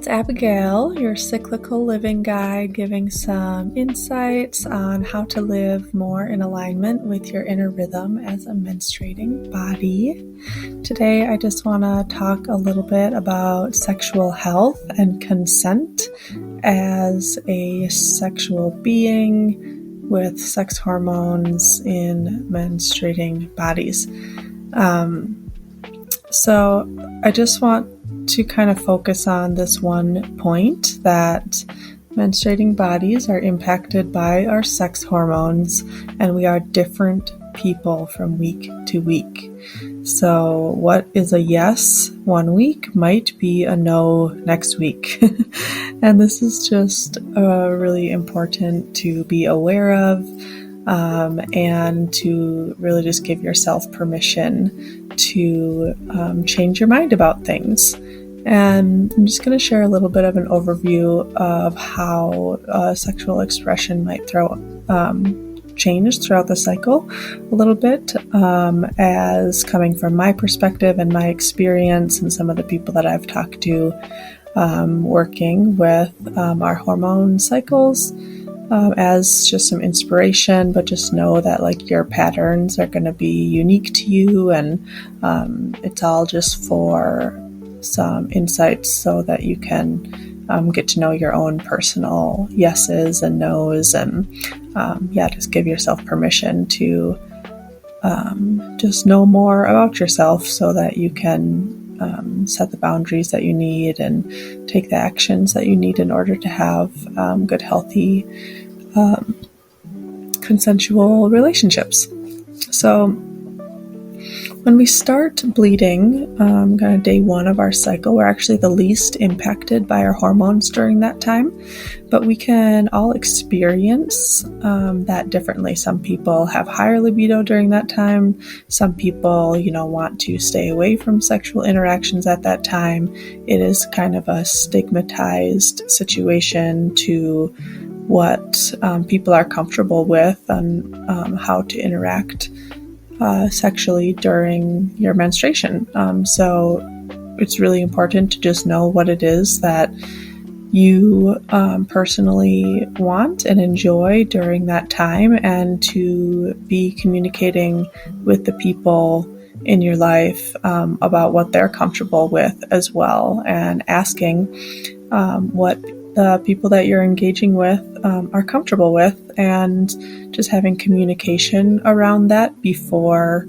it's Abigail, your cyclical living guide, giving some insights on how to live more in alignment with your inner rhythm as a menstruating body. Today, I just want to talk a little bit about sexual health and consent as a sexual being with sex hormones in menstruating bodies. So I just want to kind of focus on this one point that menstruating bodies are impacted by our sex hormones, and we are different people from week to week. So what is a yes one week might be a no next week. And this is just really important to be aware of, and to really just give yourself permission to change your mind about things. And I'm just going to share a little bit of an overview of how sexual expression might change throughout the cycle a little bit, as coming from my perspective and my experience and some of the people that I've talked to working with our hormone cycles, as just some inspiration, but just know that like your patterns are going to be unique to you, and it's all just for some insights so that you can get to know your own personal yeses and nos, and just give yourself permission to just know more about yourself so that you can set the boundaries that you need and take the actions that you need in order to have good, healthy, consensual relationships. So when we start bleeding, kind of day one of our cycle, we're actually the least impacted by our hormones during that time, but we can all experience that differently. Some people have higher libido during that time. Some people, want to stay away from sexual interactions at that time. It is kind of a stigmatized situation to what people are comfortable with and how to interact sexually during your menstruation. So it's really important to just know what it is that you personally want and enjoy during that time, and to be communicating with the people in your life about what they're comfortable with as well, and asking what the people that you're engaging with are comfortable with, and just having communication around that before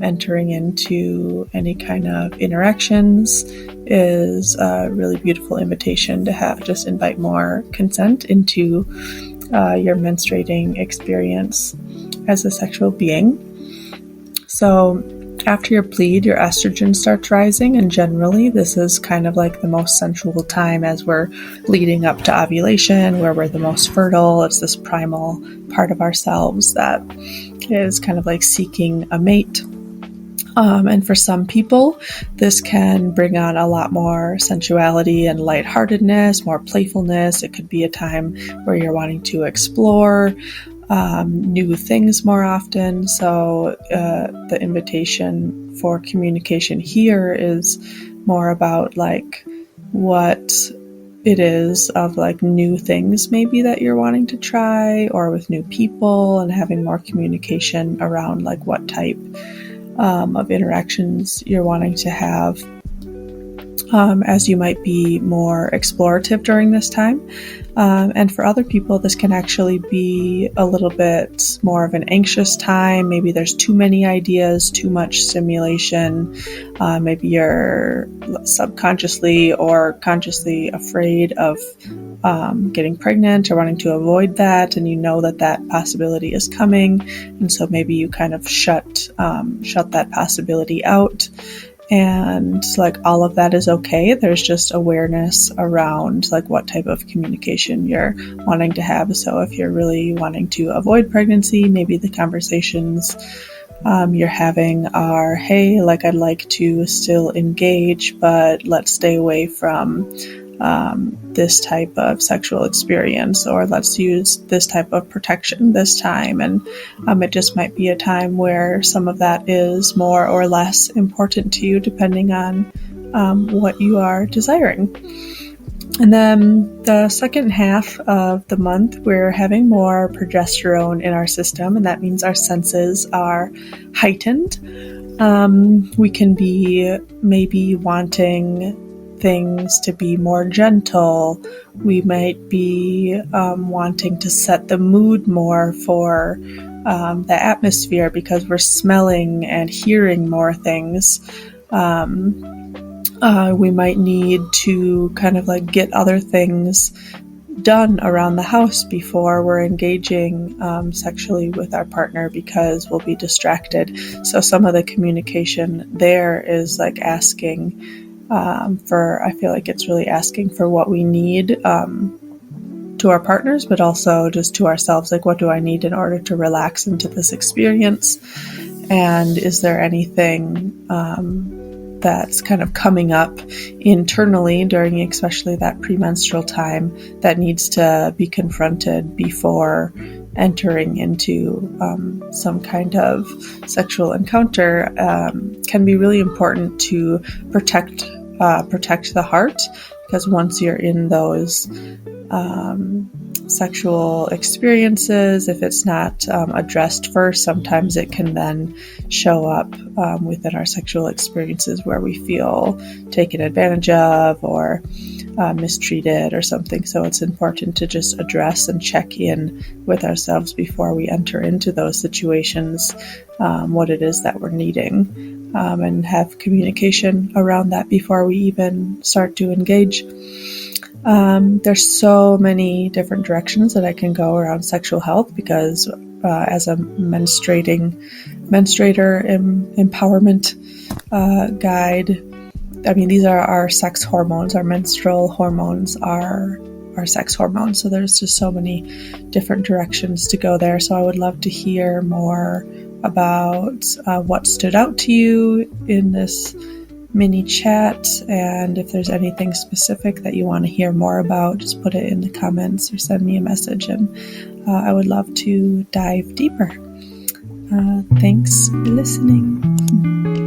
entering into any kind of interactions is a really beautiful invitation to just invite more consent into your menstruating experience as a sexual being. So after your bleed, your estrogen starts rising, and generally this is kind of like the most sensual time as we're leading up to ovulation, where we're the most fertile. It's this primal part of ourselves that is kind of like seeking a mate. And for some people, this can bring on a lot more sensuality and lightheartedness, more playfulness. It could be a time where you're wanting to explore new things more often. So the invitation for communication here is more about like what it is of like new things maybe that you're wanting to try, or with new people, and having more communication around like what type of interactions you're wanting to have, as you might be more explorative during this time. And for other people, this can actually be a little bit more of an anxious time. Maybe there's too many ideas, too much stimulation. Maybe you're subconsciously or consciously afraid of getting pregnant or wanting to avoid that, and you know that possibility is coming, and so maybe you kind of shut that possibility out. And like all of that is okay. There's just awareness around like what type of communication you're wanting to have. So if you're really wanting to avoid pregnancy, maybe the conversations you're having are, hey, like I'd like to still engage, but let's stay away from this type of sexual experience, or let's use this type of protection this time. And it just might be a time where some of that is more or less important to you, depending on what you are desiring. And then the second half of the month, we're having more progesterone in our system, and that means our senses are heightened. We can be maybe wanting things to be more gentle. We might be wanting to set the mood more for the atmosphere because we're smelling and hearing more things. We might need to kind of like get other things done around the house before we're engaging sexually with our partner because we'll be distracted. So some of the communication there is like asking I feel like it's really asking for what we need to our partners, but also just to ourselves. Like, what do I need in order to relax into this experience? And is there anything that's kind of coming up internally during especially that premenstrual time that needs to be confronted before entering into some kind of sexual encounter? Can be really important to protect the heart, because once you're in those sexual experiences, if it's not addressed first, sometimes it can then show up within our sexual experiences where we feel taken advantage of or mistreated or something. So it's important to just address and check in with ourselves before we enter into those situations, what it is that we're needing, and have communication around that before we even start to engage. There's so many different directions that I can go around sexual health because as a menstruator empowerment guide, I mean, these are our sex hormones. Our menstrual hormones are our sex hormones. So there's just so many different directions to go there. So I would love to hear more about what stood out to you in this mini chat, and if there's anything specific that you want to hear more about, just put it in the comments or send me a message, and I would love to dive deeper. Thanks for listening.